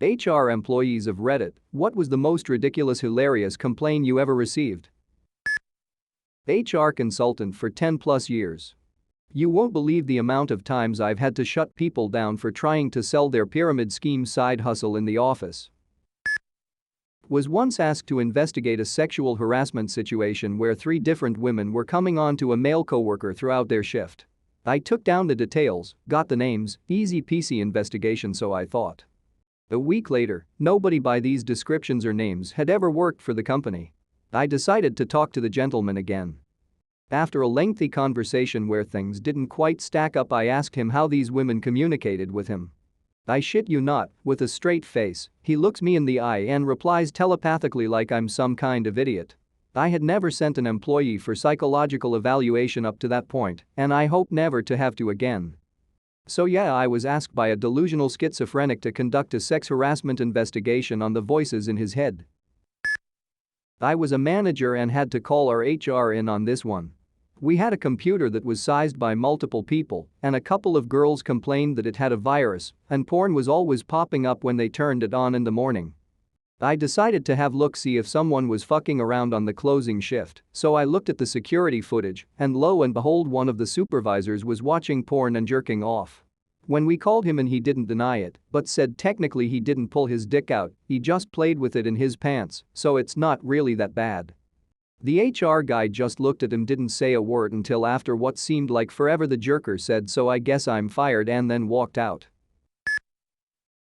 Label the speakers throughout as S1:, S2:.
S1: HR employees of Reddit, what was the most ridiculous hilarious complaint you ever received? HR consultant for 10 plus years. You won't believe the amount of times I've had to shut people down for trying to sell their pyramid scheme side hustle in the office. Was once asked to investigate a sexual harassment situation where 3 different women were coming on to a male coworker throughout their shift. I took down the details, got the names, easy peasy investigation, so I thought. A week later, nobody by these descriptions or names had ever worked for the company. I decided to talk to the gentleman again. After a lengthy conversation where things didn't quite stack up, I asked him how these women communicated with him. I shit you not, with a straight face, he looks me in the eye and replies telepathically like I'm some kind of idiot. I had never sent an employee for psychological evaluation up to that point, and I hope never to have to again. So yeah, I was asked by a delusional schizophrenic to conduct a sex harassment investigation on the voices in his head. I was a manager and had to call our HR in on this one. We had a computer that was sized by multiple people, and a couple of girls complained that it had a virus and porn was always popping up when they turned it on in the morning. I decided to have a look, see if someone was fucking around on the closing shift, so I looked at the security footage and lo and behold, one of the supervisors was watching porn and jerking off. When we called him in, he didn't deny it but said technically he didn't pull his dick out, he just played with it in his pants, so it's not really that bad. The HR guy just looked at him, didn't say a word until after what seemed like forever the jerker said, so I guess I'm fired, and then walked out.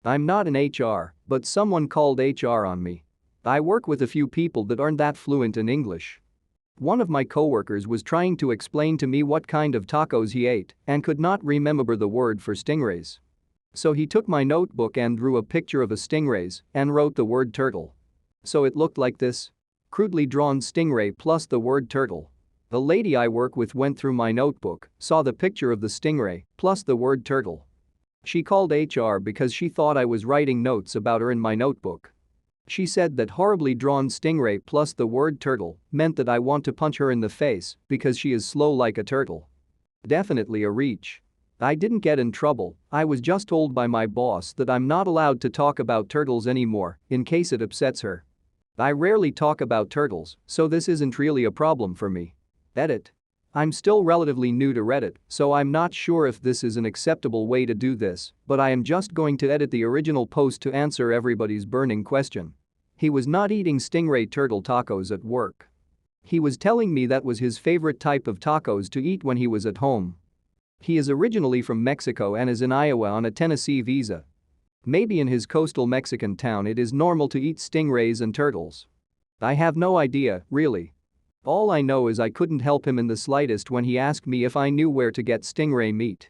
S1: I'm not in HR, but someone called HR on me. I work with a few people that aren't that fluent in English. One of my coworkers was trying to explain to me what kind of tacos he ate and could not remember the word for stingrays. So he took my notebook and drew a picture of a stingrays and wrote the word turtle. So it looked like this. Crudely drawn stingray plus the word turtle. The lady I work with went through my notebook, saw the picture of the stingray plus the word turtle. She called HR because she thought I was writing notes about her in my notebook. She said that horribly drawn stingray plus the word turtle meant that I want to punch her in the face because she is slow like a turtle. Definitely a reach. I didn't get in trouble, I was just told by my boss that I'm not allowed to talk about turtles anymore in case it upsets her. I rarely talk about turtles, so this isn't really a problem for me. Edit. I'm still relatively new to Reddit, so I'm not sure if this is an acceptable way to do this, but I am just going to edit the original post to answer everybody's burning question. He was not eating stingray turtle tacos at work. He was telling me that was his favorite type of tacos to eat when he was at home. He is originally from Mexico and is in Iowa on a Tennessee visa. Maybe in his coastal Mexican town it is normal to eat stingrays and turtles. I have no idea, really. All I know is I couldn't help him in the slightest when he asked me if I knew where to get stingray meat.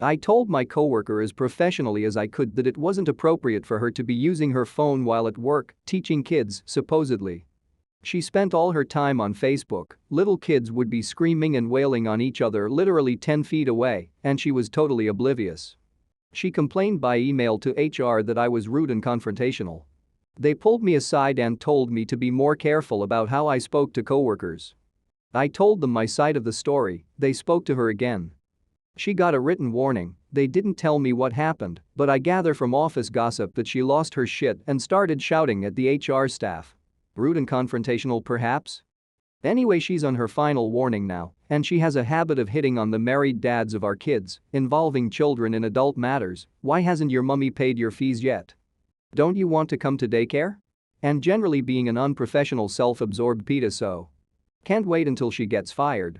S1: I told my coworker as professionally as I could that it wasn't appropriate for her to be using her phone while at work, teaching kids, supposedly. She spent all her time on Facebook, little kids would be screaming and wailing on each other literally 10 feet away, and she was totally oblivious. She complained by email to HR that I was rude and confrontational. They pulled me aside and told me to be more careful about how I spoke to coworkers. I told them my side of the story, they spoke to her again. She got a written warning, they didn't tell me what happened, but I gather from office gossip that she lost her shit and started shouting at the HR staff. Rude and confrontational perhaps? Anyway, she's on her final warning now, and she has a habit of hitting on the married dads of our kids, involving children in adult matters. Why hasn't your mummy paid your fees yet? Don't you want to come to daycare? And generally being an unprofessional self-absorbed PETA, so. Can't wait until she gets fired.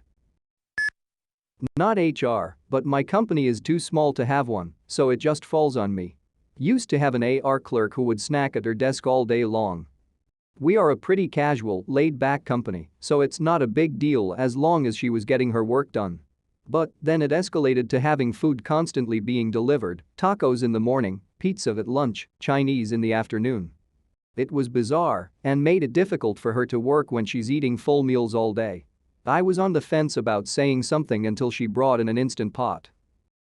S1: Not HR, but my company is too small to have one, so it just falls on me. Used to have an AR clerk who would snack at her desk all day long. We are a pretty casual, laid-back company, so it's not a big deal as long as she was getting her work done. But then it escalated to having food constantly being delivered, tacos in the morning, pizza at lunch, Chinese in the afternoon. It was bizarre and made it difficult for her to work when she's eating full meals all day. I was on the fence about saying something until she brought in an Instant Pot.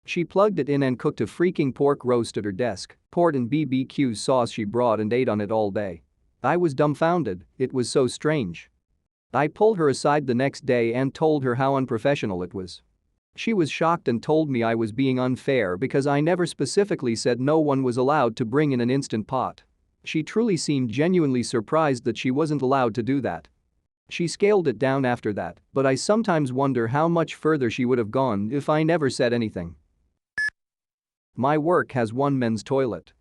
S1: She plugged it in and cooked a freaking pork roast at her desk, poured in BBQ sauce she brought and ate on it all day. I was dumbfounded, it was so strange. I pulled her aside the next day and told her how unprofessional it was. She was shocked and told me I was being unfair because I never specifically said no one was allowed to bring in an Instant Pot. She truly seemed genuinely surprised that she wasn't allowed to do that. She scaled it down after that, but I sometimes wonder how much further she would have gone if I never said anything. My work has one men's toilet.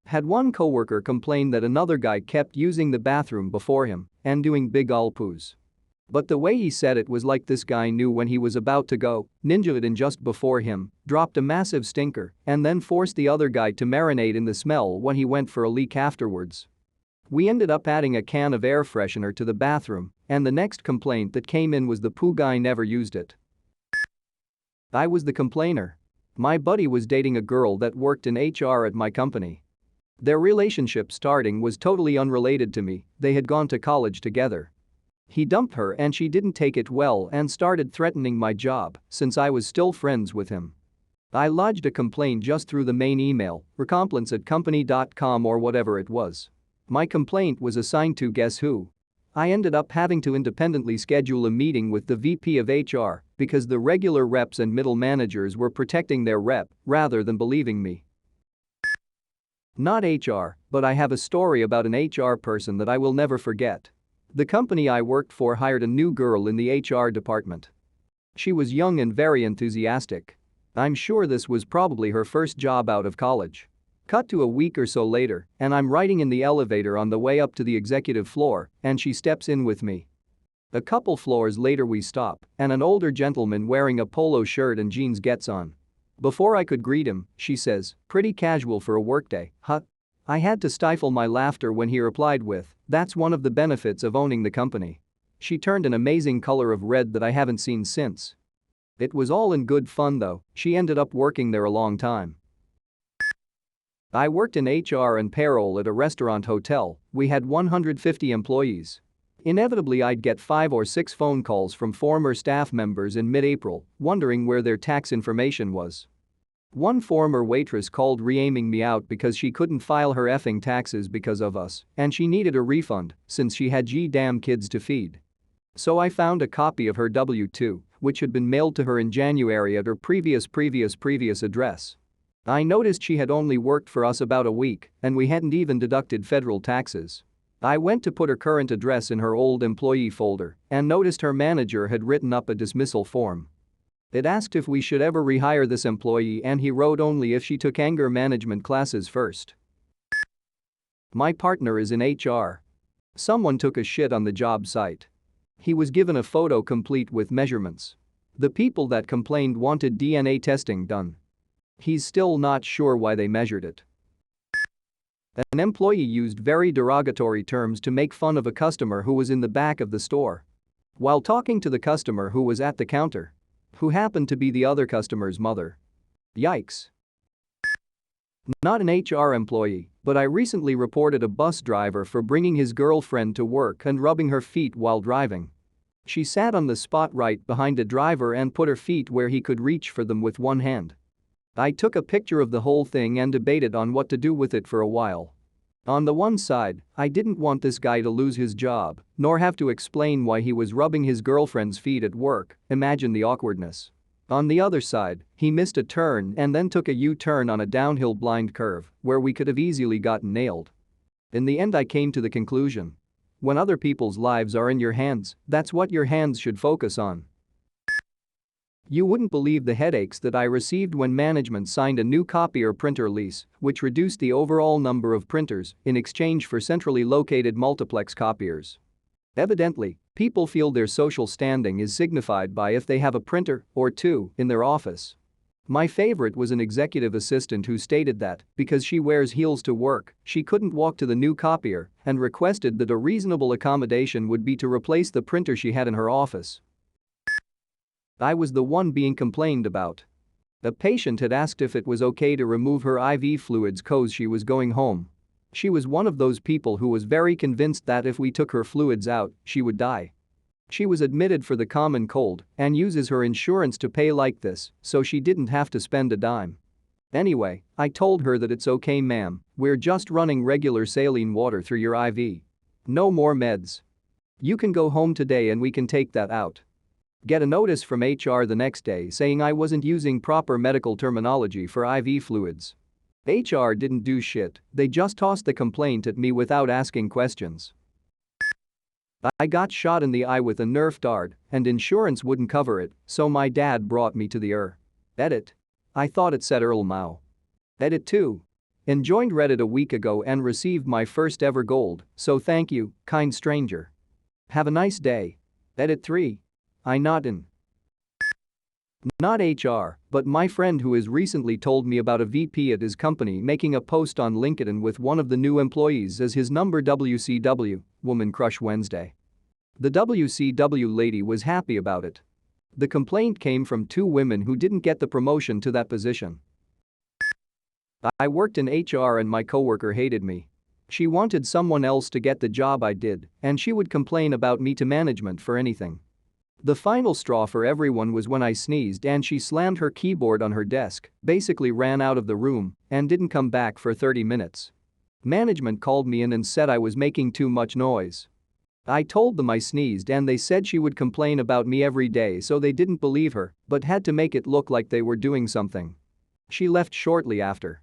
S1: Had one coworker complain that another guy kept using the bathroom before him and doing big ol' poos. But the way he said it was like this guy knew when he was about to go, ninja it in just before him, dropped a massive stinker, and then forced the other guy to marinate in the smell when he went for a leak afterwards. We ended up adding a can of air freshener to the bathroom, and the next complaint that came in was the poo guy never used it. I was the complainer. My buddy was dating a girl that worked in HR at my company. Their relationship starting was totally unrelated to me, they had gone to college together. He dumped her and she didn't take it well and started threatening my job since I was still friends with him. I lodged a complaint just through the main email, recomplaints@company.com or whatever it was. My complaint was assigned to guess who? I ended up having to independently schedule a meeting with the VP of HR because the regular reps and middle managers were protecting their rep rather than believing me. Not HR, but I have a story about an HR person that I will never forget. The company I worked for hired a new girl in the HR department. She was young and very enthusiastic. I'm sure this was probably her first job out of college. Cut to a week or so later, and I'm riding in the elevator on the way up to the executive floor, and she steps in with me. A couple floors later we stop, and an older gentleman wearing a polo shirt and jeans gets on. Before I could greet him, she says, "Pretty casual for a workday, huh?" I had to stifle my laughter when he replied with, "That's one of the benefits of owning the company." She turned an amazing color of red that I haven't seen since. It was all in good fun though, she ended up working there a long time. I worked in HR and payroll at a restaurant hotel, we had 150 employees. Inevitably I'd get 5 or 6 phone calls from former staff members in mid-April, wondering where their tax information was. One former waitress called reaming me out because she couldn't file her effing taxes because of us, and she needed a refund since she had damn kids to feed. So I found a copy of her W-2, which had been mailed to her in January at her previous address. I noticed she had only worked for us about a week, and we hadn't even deducted federal taxes. I went to put her current address in her old employee folder and noticed her manager had written up a dismissal form. It asked if we should ever rehire this employee and he wrote only if she took anger management classes first. My partner is in HR. Someone took a shit on the job site. He was given a photo complete with measurements. The people that complained wanted DNA testing done. He's still not sure why they measured it. An employee used very derogatory terms to make fun of a customer who was in the back of the store. While talking to the customer who was at the counter, who happened to be the other customer's mother. Yikes. Not an HR employee, but I recently reported a bus driver for bringing his girlfriend to work and rubbing her feet while driving. She sat on the spot right behind the driver and put her feet where he could reach for them with one hand. I took a picture of the whole thing and debated on what to do with it for a while. On the one side, I didn't want this guy to lose his job, nor have to explain why he was rubbing his girlfriend's feet at work, imagine the awkwardness. On the other side, he missed a turn and then took a U-turn on a downhill blind curve where we could have easily gotten nailed. In the end I came to the conclusion. When other people's lives are in your hands, that's what your hands should focus on. You wouldn't believe the headaches that I received when management signed a new copier printer lease, which reduced the overall number of printers in exchange for centrally located multiplex copiers. Evidently, people feel their social standing is signified by if they have a printer or two in their office. My favorite was an executive assistant who stated that, because she wears heels to work, she couldn't walk to the new copier and requested that a reasonable accommodation would be to replace the printer she had in her office. I was the one being complained about. A patient had asked if it was okay to remove her IV fluids cause she was going home. She was one of those people who was very convinced that if we took her fluids out, she would die. She was admitted for the common cold and uses her insurance to pay like this, so she didn't have to spend a dime. Anyway, I told her that it's okay ma'am, we're just running regular saline water through your IV. No more meds. You can go home today and we can take that out. Get a notice from HR the next day saying I wasn't using proper medical terminology for IV fluids. HR didn't do shit, they just tossed the complaint at me without asking questions. I got shot in the eye with a Nerf dart and insurance wouldn't cover it, so my dad brought me to the ER. Edit. I thought it said Earl Mao. Edit 2. Joined Reddit a week ago and received my first ever gold, so thank you, kind stranger. Have a nice day. Edit 3. I not in. Not HR, but my friend who has recently told me about a VP at his company making a post on LinkedIn with one of the new employees as his number WCW, Woman Crush Wednesday. The WCW lady was happy about it. The complaint came from two women who didn't get the promotion to that position. I worked in HR and my coworker hated me. She wanted someone else to get the job I did, and she would complain about me to management for anything. The final straw for everyone was when I sneezed and she slammed her keyboard on her desk, basically ran out of the room, and didn't come back for 30 minutes. Management called me in and said I was making too much noise. I told them I sneezed and they said she would complain about me every day, so they didn't believe her but had to make it look like they were doing something. She left shortly after.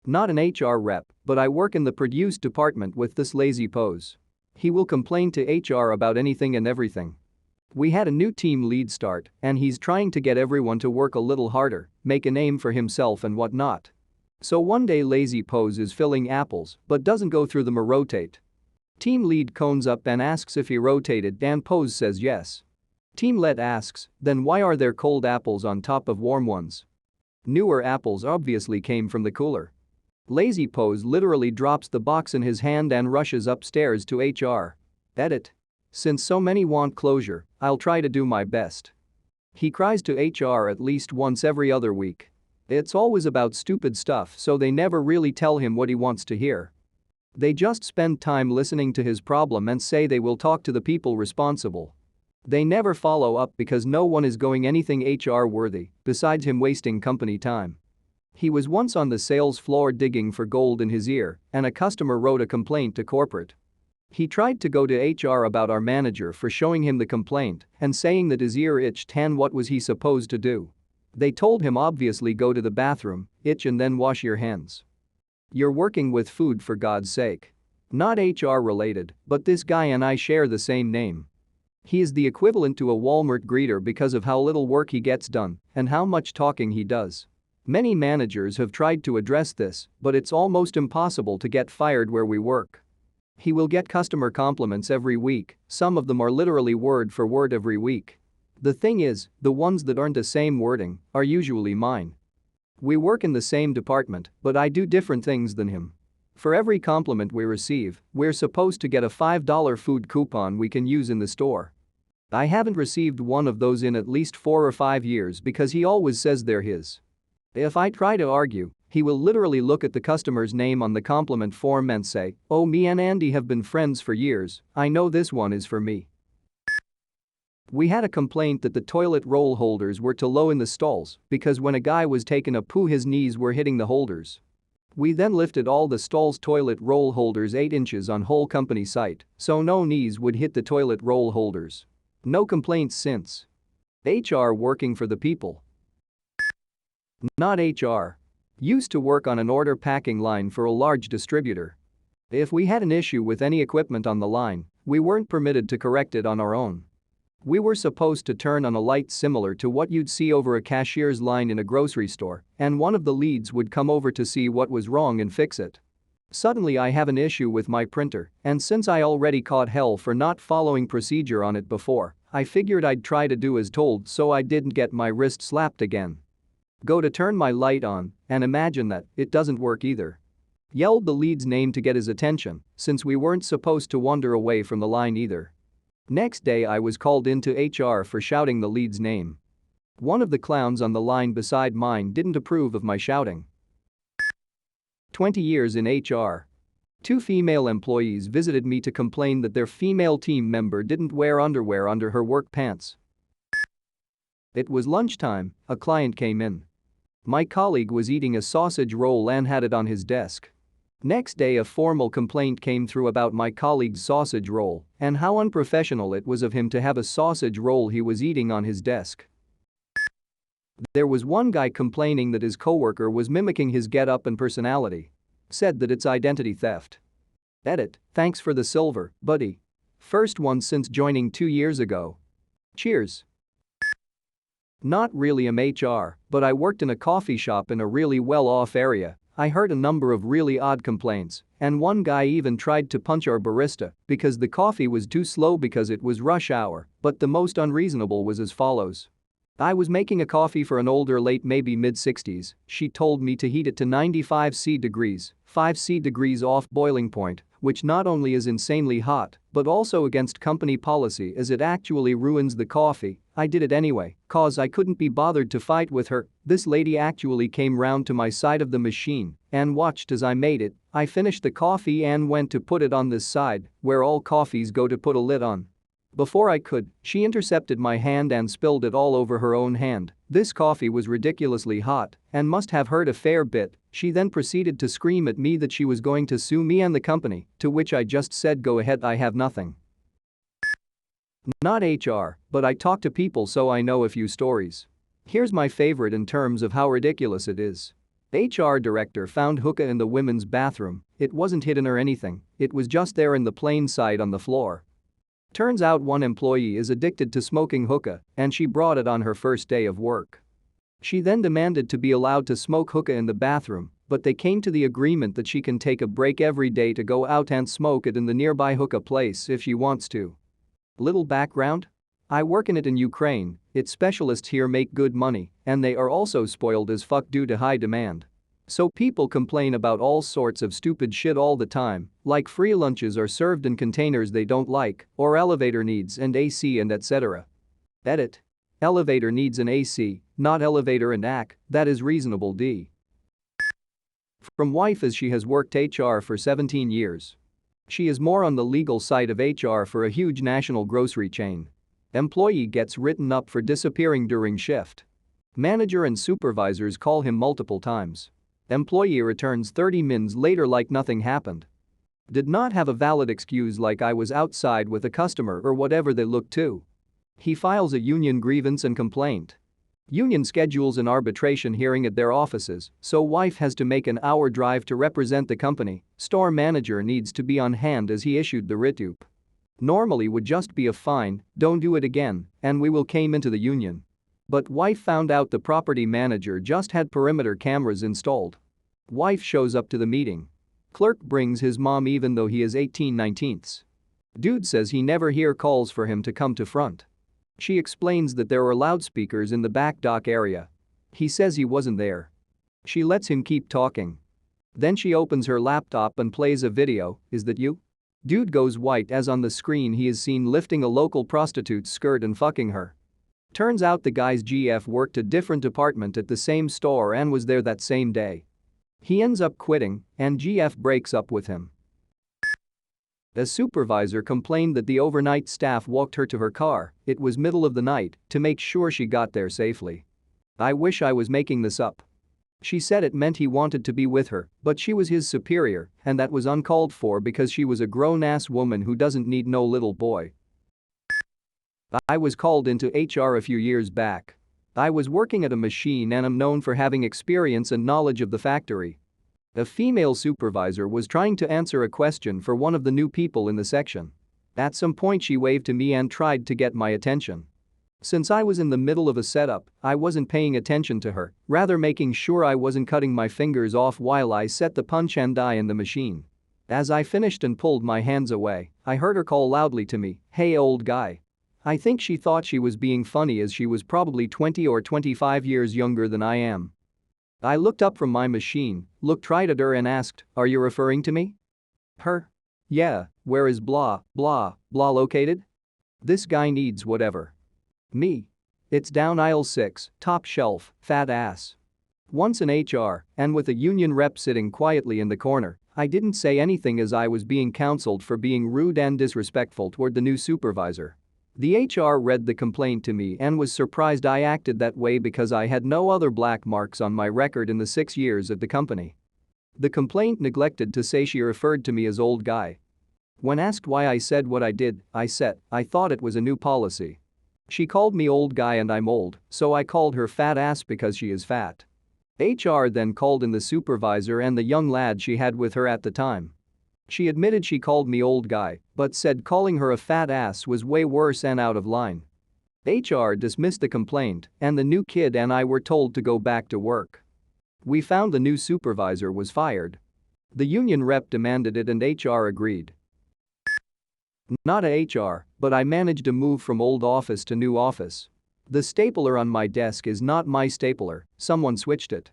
S1: Not an HR rep, but I work in the produce department with this lazy pose. He will complain to HR about anything and everything. We had a new team lead start and he's trying to get everyone to work a little harder, make a name for himself and whatnot. So one day lazy pose is filling apples but doesn't go through them or rotate. Team lead cones up and asks if he rotated and pose says yes. Team lead asks, then why are there cold apples on top of warm ones? Newer apples obviously came from the cooler. Lazy pose literally drops the box in his hand and rushes upstairs to HR. Edit. Since so many want closure, I'll try to do my best. He cries to HR at least once every other week. It's always about stupid stuff, so they never really tell him what he wants to hear. They just spend time listening to his problem and say they will talk to the people responsible. They never follow up because no one is going anything HR worthy besides him wasting company time. He was once on the sales floor digging for gold in his ear and a customer wrote a complaint to corporate. He tried to go to HR about our manager for showing him the complaint and saying that his ear itched, and what was he supposed to do? They told him obviously go to the bathroom, itch and then wash your hands. You're working with food for God's sake. Not HR related, but this guy and I share the same name. He is the equivalent to a Walmart greeter because of how little work he gets done and how much talking he does. Many managers have tried to address this, but it's almost impossible to get fired where we work. He will get customer compliments every week, some of them are literally word for word every week. The thing is, the ones that aren't the same wording are usually mine. We work in the same department, but I do different things than him. For every compliment we receive, we're supposed to get a $5 food coupon we can use in the store. I haven't received one of those in at least 4 or 5 years because he always says they're his. If I try to argue, he will literally look at the customer's name on the compliment form and say, "Oh, me and Andy have been friends for years, I know this one is for me." We had a complaint that the toilet roll holders were too low in the stalls because when a guy was taking a poo his knees were hitting the holders. We then lifted all the stall's toilet roll holders 8 inches on whole company site so no knees would hit the toilet roll holders. No complaints since. HR working for the people. Not HR. Used to work on an order packing line for a large distributor. If we had an issue with any equipment on the line, we weren't permitted to correct it on our own. We were supposed to turn on a light similar to what you'd see over a cashier's line in a grocery store, and one of the leads would come over to see what was wrong and fix it. Suddenly I have an issue with my printer, and since I already caught hell for not following procedure on it before, I figured I'd try to do as told so I didn't get my wrist slapped again. Go to turn my light on, and imagine that it doesn't work either. Yelled the lead's name to get his attention, since we weren't supposed to wander away from the line either. Next day I was called into HR for shouting the lead's name. One of the clowns on the line beside mine didn't approve of my shouting. 20 years in HR. 2 female employees visited me to complain that their female team member didn't wear underwear under her work pants. It was lunchtime, a client came in. My colleague was eating a sausage roll and had it on his desk. Next day a formal complaint came through about my colleague's sausage roll and how unprofessional it was of him to have a sausage roll he was eating on his desk. There was one guy complaining that his coworker was mimicking his get-up and personality. Said that it's identity theft. Edit, thanks for the silver, buddy. First one since joining 2 years ago. Cheers. Not really am HR, but I worked in a coffee shop in a really well-off area. I heard a number of really odd complaints, and one guy even tried to punch our barista because the coffee was too slow because it was rush hour, but the most unreasonable was as follows. I was making a coffee for an older late maybe mid-60s, she told me to heat it to 95 C degrees, 5 C degrees off boiling point, which not only is insanely hot, but also against company policy as it actually ruins the coffee. I did it anyway, cause I couldn't be bothered to fight with her. This lady actually came round to my side of the machine and watched as I made it. I finished the coffee and went to put it on this side, where all coffees go to put a lid on. Before I could, she intercepted my hand and spilled it all over her own hand. This coffee was ridiculously hot and must have hurt a fair bit. She then proceeded to scream at me that she was going to sue me and the company, to which I just said go ahead, I have nothing. Not HR, but I talk to people so I know a few stories. Here's my favorite in terms of how ridiculous it is. HR director found hookah in the women's bathroom. It wasn't hidden or anything, it was just there in the plain sight on the floor. Turns out one employee is addicted to smoking hookah and she brought it on her first day of work. She then demanded to be allowed to smoke hookah in the bathroom, but they came to the agreement that she can take a break every day to go out and smoke it in the nearby hookah place if she wants to. Little background? I work in it in Ukraine, its specialists here make good money and they are also spoiled as fuck due to high demand. So people complain about all sorts of stupid shit all the time, like free lunches are served in containers they don't like, or elevator needs and AC and etc. Edit. Elevator needs an AC, not elevator and AC, that is reasonable D. From wife as she has worked HR for 17 years. She is more on the legal side of HR for a huge national grocery chain. Employee gets written up for disappearing during shift. Manager and supervisors call him multiple times. Employee returns 30 mins later like nothing happened. Did not have a valid excuse like I was outside with a customer or whatever they looked to. He files a union grievance and complaint. Union schedules an arbitration hearing at their offices, so wife has to make an hour drive to represent the company. Store manager needs to be on hand as he issued the writ up. Normally would just be a fine, don't do it again, and we will came into the union. But wife found out the property manager just had perimeter cameras installed. Wife shows up to the meeting. Clerk brings his mom even though he is 18/19. Dude says he never hear calls for him to come to front. She explains that there are loudspeakers in the back dock area. He says he wasn't there. She lets him keep talking. Then she opens her laptop and plays a video. Is that you? Dude goes white as on the screen he is seen lifting a local prostitute's skirt and fucking her. Turns out the guy's GF worked a different department at the same store and was there that same day. He ends up quitting and GF breaks up with him. A supervisor complained that the overnight staff walked her to her car, it was middle of the night, to make sure she got there safely. I wish I was making this up. She said it meant he wanted to be with her, but she was his superior and that was uncalled for because she was a grown-ass woman who doesn't need no little boy. I was called into HR a few years back. I was working at a machine and am known for having experience and knowledge of the factory. A female supervisor was trying to answer a question for one of the new people in the section. At some point she waved to me and tried to get my attention. Since I was in the middle of a setup, I wasn't paying attention to her, rather making sure I wasn't cutting my fingers off while I set the punch and die in the machine. As I finished and pulled my hands away, I heard her call loudly to me, "Hey old guy." I think she thought she was being funny as she was probably 20 or 25 years younger than I am. I looked up from my machine, looked right at her and asked, "Are you referring to me?" Her? "Yeah, where is blah, blah, blah located?" "This guy needs whatever." Me? "It's down aisle 6, top shelf, fat ass." Once in HR, and with a union rep sitting quietly in the corner, I didn't say anything as I was being counseled for being rude and disrespectful toward the new supervisor. The HR read the complaint to me and was surprised I acted that way because I had no other black marks on my record in the 6 years at the company. The complaint neglected to say she referred to me as old guy. When asked why I said what I did, I said I thought it was a new policy. She called me old guy and I'm old, so I called her fat ass because she is fat. HR then called in the supervisor and the young lad she had with her at the time. She admitted she called me old guy, but said calling her a fat ass was way worse and out of line. HR dismissed the complaint, and the new kid and I were told to go back to work. We found the new supervisor was fired. The union rep demanded it and HR agreed. Not a HR, but I managed to move from old office to new office. The stapler on my desk is not my stapler, someone switched it.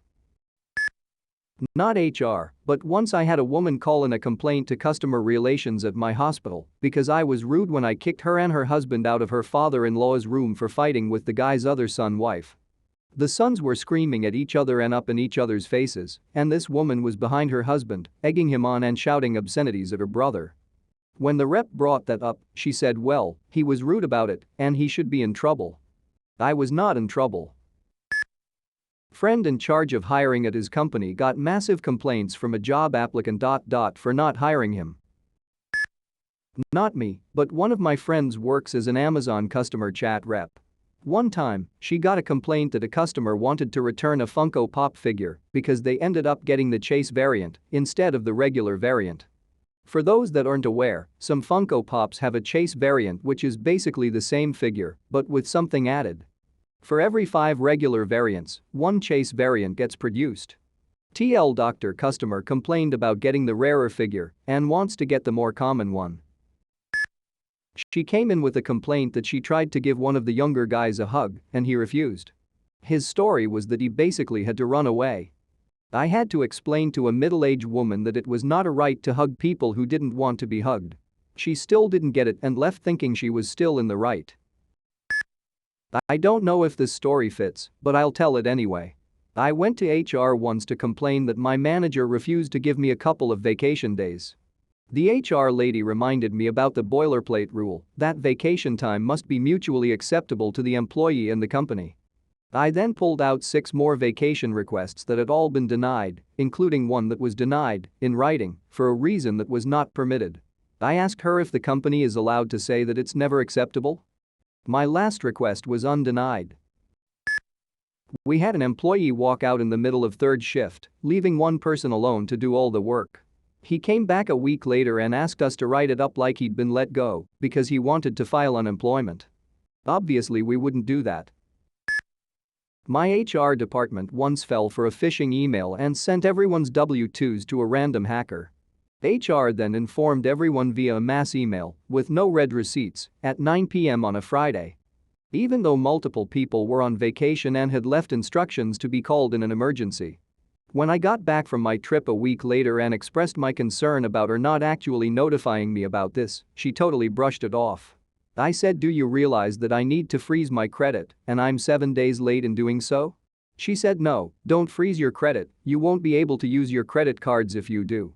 S1: Not HR, but once I had a woman call in a complaint to customer relations at my hospital because I was rude when I kicked her and her husband out of her father-in-law's room for fighting with the guy's other son-wife. The sons were screaming at each other and up in each other's faces, and this woman was behind her husband, egging him on and shouting obscenities at her brother. When the rep brought that up, she said well, he was rude about it and he should be in trouble. I was not in trouble. Friend in charge of hiring at his company got massive complaints from a job applicant. For not hiring him. Not me, but one of my friends works as an Amazon customer chat rep. One time, she got a complaint that a customer wanted to return a Funko Pop figure because they ended up getting the Chase variant instead of the regular variant. For those that aren't aware, some Funko Pops have a Chase variant which is basically the same figure but with something added. For every 5 regular variants, 1 Chase variant gets produced. TL Doctor customer complained about getting the rarer figure and wants to get the more common one. She came in with a complaint that she tried to give one of the younger guys a hug and he refused. His story was that he basically had to run away. I had to explain to a middle-aged woman that it was not a right to hug people who didn't want to be hugged. She still didn't get it and left thinking she was still in the right. I don't know if this story fits, but I'll tell it anyway. I went to HR once to complain that my manager refused to give me a couple of vacation days. The HR lady reminded me about the boilerplate rule that vacation time must be mutually acceptable to the employee and the company. I then pulled out 6 more vacation requests that had all been denied, including one that was denied, in writing, for a reason that was not permitted. I asked her if the company is allowed to say that it's never acceptable. My last request was undenied. We had an employee walk out in the middle of 3rd shift, leaving one person alone to do all the work. He came back a week later and asked us to write it up like he'd been let go because he wanted to file unemployment. Obviously we wouldn't do that. My HR department once fell for a phishing email and sent everyone's W-2s to a random hacker. HR then informed everyone via a mass email, with no read receipts, at 9 p.m. on a Friday. Even though multiple people were on vacation and had left instructions to be called in an emergency. When I got back from my trip a week later and expressed my concern about her not actually notifying me about this, she totally brushed it off. I said, do you realize that I need to freeze my credit and I'm 7 days late in doing so? She said no, don't freeze your credit, you won't be able to use your credit cards if you do.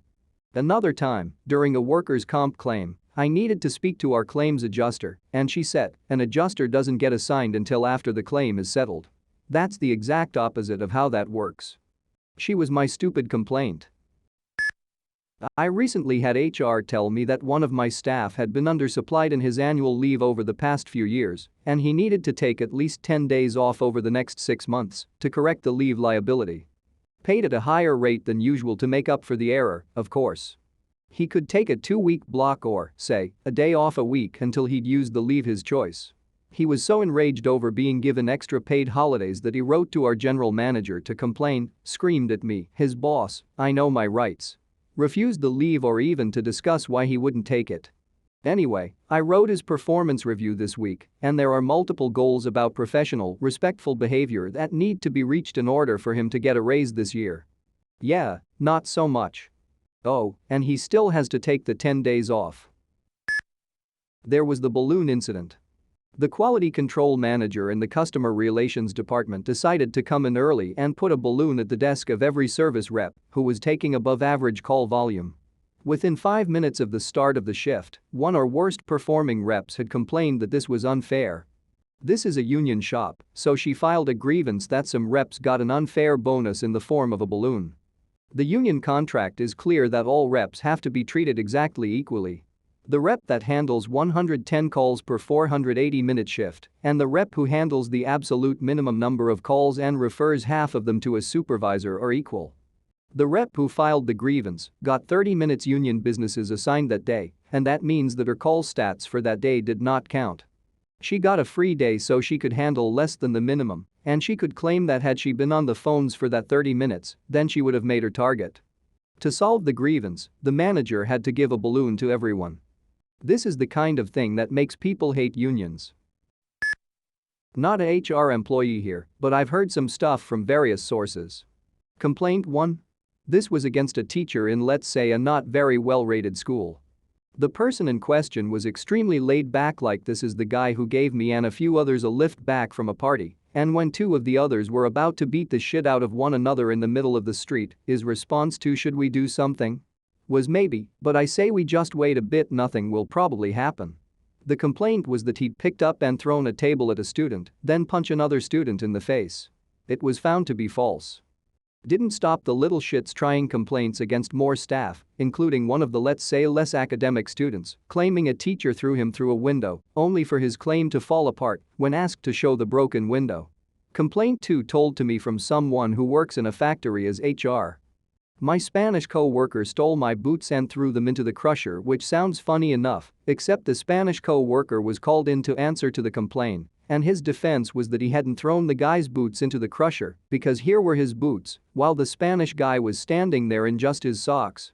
S1: Another time, during a workers' comp claim, I needed to speak to our claims adjuster and she said, an adjuster doesn't get assigned until after the claim is settled. That's the exact opposite of how that works. She was my stupid complaint. I recently had HR tell me that one of my staff had been undersupplied in his annual leave over the past few years and he needed to take at least 10 days off over the next 6 months to correct the leave liability. Paid at a higher rate than usual to make up for the error, of course. He could take a 2-week block or, say, a day off a week until he'd used the leave his choice. He was so enraged over being given extra paid holidays that he wrote to our general manager to complain, screamed at me, his boss, I know my rights. Refused the leave or even to discuss why he wouldn't take it. Anyway, I wrote his performance review this week, and there are multiple goals about professional, respectful behavior that need to be reached in order for him to get a raise this year. Yeah, not so much. Oh, and he still has to take the 10 days off. There was the balloon incident. The quality control manager in the customer relations department decided to come in early and put a balloon at the desk of every service rep who was taking above average call volume. Within 5 minutes of the start of the shift, one or worst performing reps had complained that this was unfair. This is a union shop, so she filed a grievance that some reps got an unfair bonus in the form of a balloon. The union contract is clear that all reps have to be treated exactly equally. The rep that handles 110 calls per 480-minute shift and the rep who handles the absolute minimum number of calls and refers half of them to a supervisor are equal. The rep who filed the grievance got 30 minutes union businesses assigned that day, and that means that her call stats for that day did not count. She got a free day so she could handle less than the minimum, and she could claim that had she been on the phones for that 30 minutes, then she would have made her target. To solve the grievance, the manager had to give a balloon to everyone. This is the kind of thing that makes people hate unions. Not a HR employee here, but I've heard some stuff from various sources. Complaint 1. This was against a teacher in, let's say, a not very well-rated school. The person in question was extremely laid back, like this is the guy who gave me and a few others a lift back from a party, and when two of the others were about to beat the shit out of one another in the middle of the street, his response to "should we do something?" was maybe, but I say we just wait a bit, nothing will probably happen. The complaint was that he'd picked up and thrown a table at a student, then punch another student in the face. It was found to be false. Didn't stop the little shits trying complaints against more staff, including one of the, let's say, less academic students, claiming a teacher threw him through a window, only for his claim to fall apart when asked to show the broken window. Complaint 2 told to me from someone who works in a factory as HR. My Spanish co-worker stole my boots and threw them into the crusher, which sounds funny enough, except the Spanish co-worker was called in to answer to the complaint, and his defense was that he hadn't thrown the guy's boots into the crusher because here were his boots, while the Spanish guy was standing there in just his socks.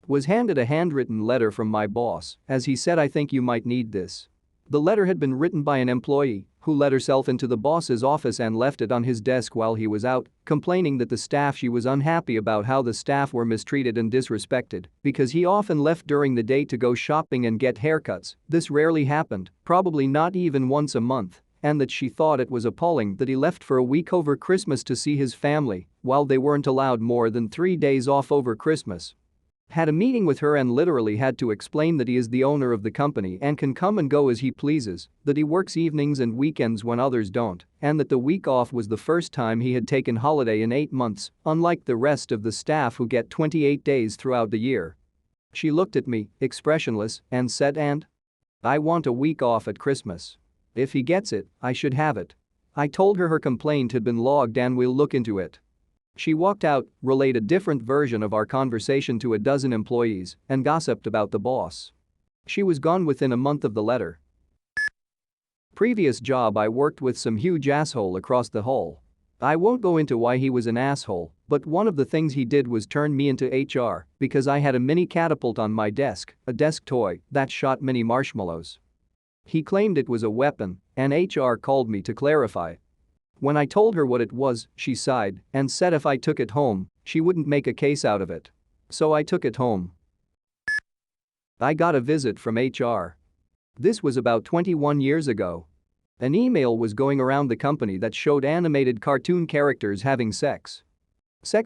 S1: Was handed a handwritten letter from my boss, as he said, "I think you might need this." The letter had been written by an employee who let herself into the boss's office and left it on his desk while he was out, complaining that the staff, she was unhappy about how the staff were mistreated and disrespected because he often left during the day to go shopping and get haircuts. This rarely happened, probably not even once a month, and that she thought it was appalling that he left for a week over Christmas to see his family while they weren't allowed more than 3 days off over Christmas. Had a meeting with her and literally had to explain that he is the owner of the company and can come and go as he pleases, that he works evenings and weekends when others don't, and that the week off was the first time he had taken holiday in 8 months, unlike the rest of the staff who get 28 days throughout the year. She looked at me, expressionless, and said, "And? I want a week off at Christmas. If he gets it, I should have it." I told her complaint had been logged and we'll look into it. She walked out, relayed a different version of our conversation to a dozen employees, and gossiped about the boss. She was gone within a month of the letter. Previous job, I worked with some huge asshole across the hall. I won't go into why he was an asshole, but one of the things he did was turn me into HR because I had a mini catapult on my desk, a desk toy that shot mini marshmallows. He claimed it was a weapon, and HR called me to clarify. When I told her what it was, she sighed and said if I took it home, she wouldn't make a case out of it. So I took it home. I got a visit from HR. This was about 21 years ago. An email was going around the company that showed animated cartoon characters having sex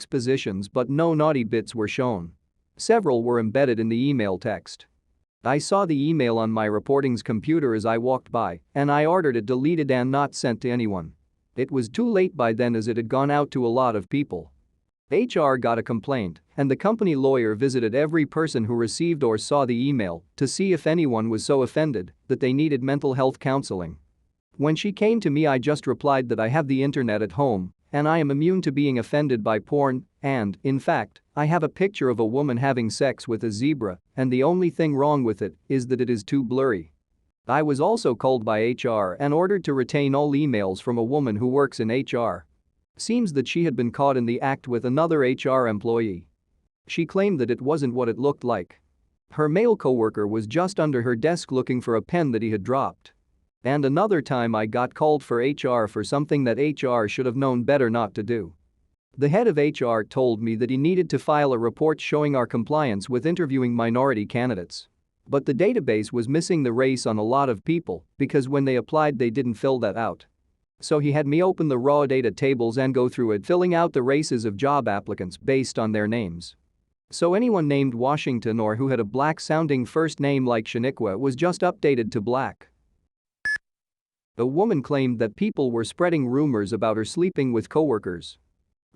S1: positions, but no naughty bits were shown. Several were embedded in the email text. I saw the email on my reporting's computer as I walked by, and I ordered it deleted and not sent to anyone. It was too late by then as it had gone out to a lot of people. HR got a complaint, and the company lawyer visited every person who received or saw the email to see if anyone was so offended that they needed mental health counseling. When she came to me, I just replied that I have the internet at home and I am immune to being offended by porn, and, in fact, I have a picture of a woman having sex with a zebra, and the only thing wrong with it is that it is too blurry. I was also called by HR and ordered to retain all emails from a woman who works in HR. Seems that she had been caught in the act with another HR employee. She claimed that it wasn't what it looked like. Her male coworker was just under her desk looking for a pen that he had dropped. And another time I got called for HR for something that HR should have known better not to do. The head of HR told me that he needed to file a report showing our compliance with interviewing minority candidates. But the database was missing the race on a lot of people because when they applied they didn't fill that out. So he had me open the raw data tables and go through it, filling out the races of job applicants based on their names. So anyone named Washington or who had a black-sounding first name like Shaniqua was just updated to black. A woman claimed that people were spreading rumors about her sleeping with coworkers.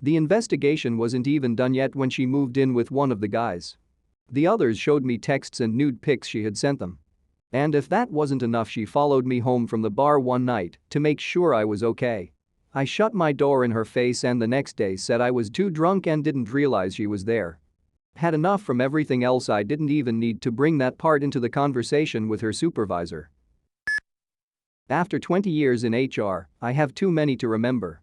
S1: The investigation wasn't even done yet when she moved in with one of the guys. The others showed me texts and nude pics she had sent them. And if that wasn't enough, she followed me home from the bar one night to make sure I was okay. I shut my door in her face and the next day said I was too drunk and didn't realize she was there. Had enough from everything else, I didn't even need to bring that part into the conversation with her supervisor. After 20 years in HR, I have too many to remember.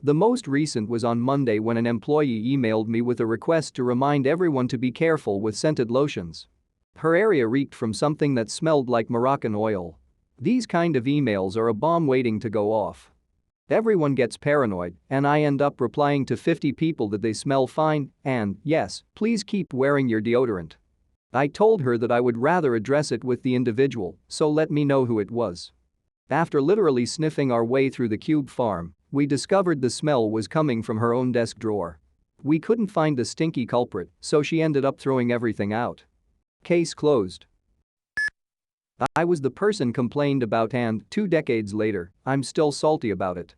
S1: The most recent was on Monday when an employee emailed me with a request to remind everyone to be careful with scented lotions. Her area reeked from something that smelled like Moroccan oil. These kind of emails are a bomb waiting to go off. Everyone gets paranoid, and I end up replying to 50 people that they smell fine and, yes, please keep wearing your deodorant. I told her that I would rather address it with the individual, so let me know who it was. After literally sniffing our way through the Cube farm, we discovered the smell was coming from her own desk drawer. We couldn't find the stinky culprit, so she ended up throwing everything out. Case closed. I was the person complained about and, 2 decades later, I'm still salty about it.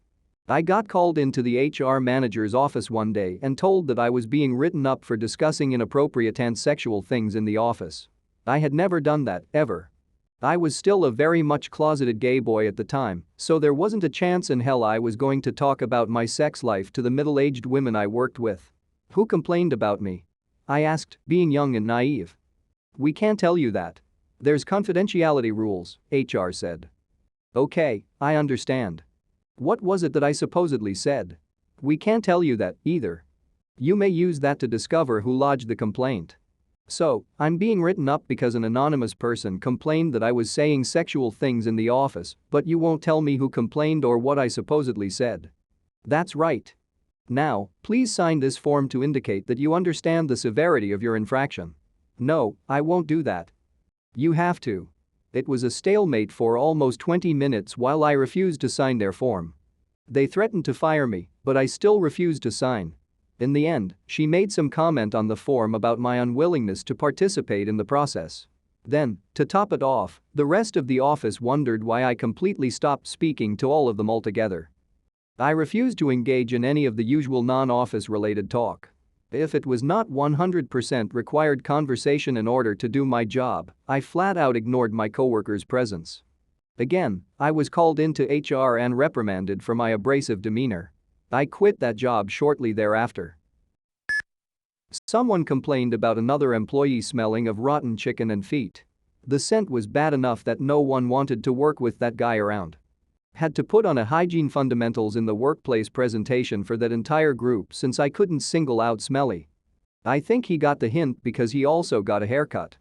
S1: I got called into the HR manager's office one day and told that I was being written up for discussing inappropriate and sexual things in the office. I had never done that, ever. I was still a very much closeted gay boy at the time, so there wasn't a chance in hell I was going to talk about my sex life to the middle-aged women I worked with. Who complained about me? I asked, being young and naive. We can't tell you that. There's confidentiality rules, HR said. Okay, I understand. What was it that I supposedly said? We can't tell you that, either. You may use that to discover who lodged the complaint. So, I'm being written up because an anonymous person complained that I was saying sexual things in the office, but you won't tell me who complained or what I supposedly said. That's right. Now, please sign this form to indicate that you understand the severity of your infraction. No, I won't do that. You have to. It was a stalemate for almost 20 minutes while I refused to sign their form. They threatened to fire me, but I still refused to sign. In the end, she made some comment on the form about my unwillingness to participate in the process. Then, to top it off, the rest of the office wondered why I completely stopped speaking to all of them altogether. I refused to engage in any of the usual non-office related talk. If it was not 100% required conversation in order to do my job, I flat out ignored my coworkers' presence. Again, I was called into HR and reprimanded for my abrasive demeanor. I quit that job shortly thereafter. Someone complained about another employee smelling of rotten chicken and feet. The scent was bad enough that no one wanted to work with that guy around. Had to put on a hygiene fundamentals in the workplace presentation for that entire group since I couldn't single out smelly. I think he got the hint because he also got a haircut.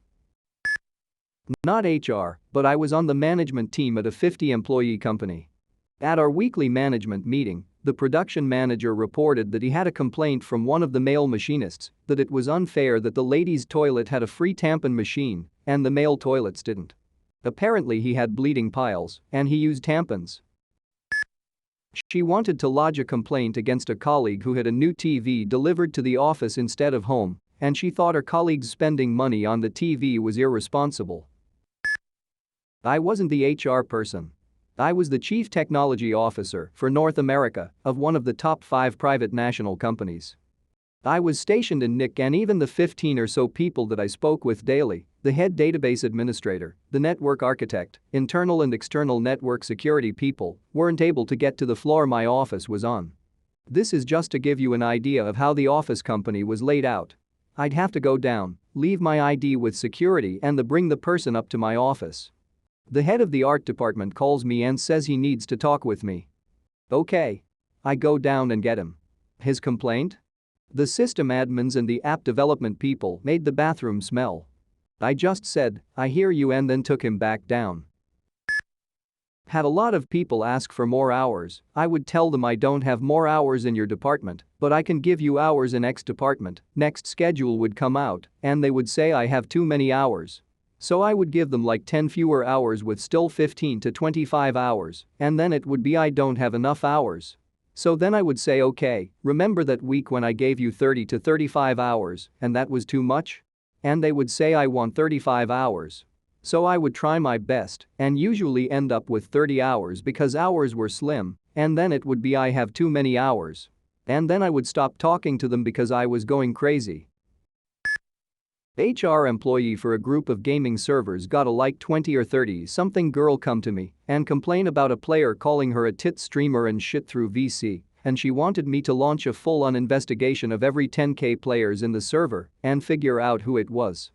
S1: Not HR, but I was on the management team at a 50-employee company. At our weekly management meeting, the production manager reported that he had a complaint from one of the male machinists that it was unfair that the ladies' toilet had a free tampon machine and the male toilets didn't. Apparently he had bleeding piles and he used tampons. She wanted to lodge a complaint against a colleague who had a new TV delivered to the office instead of home, and she thought her colleague's spending money on the TV was irresponsible. I wasn't the HR person. I was the chief technology officer for North America of one of the top 5 private national companies. I was stationed in NIC and even the 15 or so people that I spoke with daily, the head database administrator, the network architect, internal and external network security people, weren't able to get to the floor my office was on. This is just to give you an idea of how the office company was laid out. I'd have to go down, leave my ID with security and bring the person up to my office. The head of the art department calls me and says he needs to talk with me. Okay. I go down and get him. His complaint? The system admins and the app development people made the bathroom smell. I just said, I hear you, and then took him back down. Had a lot of people ask for more hours, I would tell them I don't have more hours in your department, but I can give you hours in X department. Next schedule would come out, and they would say I have too many hours. So I would give them like 10 fewer hours with still 15 to 25 hours, and then it would be I don't have enough hours. So then I would say, okay, remember that week when I gave you 30 to 35 hours and that was too much? And they would say I want 35 hours. So I would try my best and usually end up with 30 hours because hours were slim, and then it would be I have too many hours. And then I would stop talking to them because I was going crazy. HR employee for a group of gaming servers got a like 20 or 30 something girl come to me and complain about a player calling her a tit streamer and shit through VC, and she wanted me to launch a full-on investigation of every 10k players in the server and figure out who it was.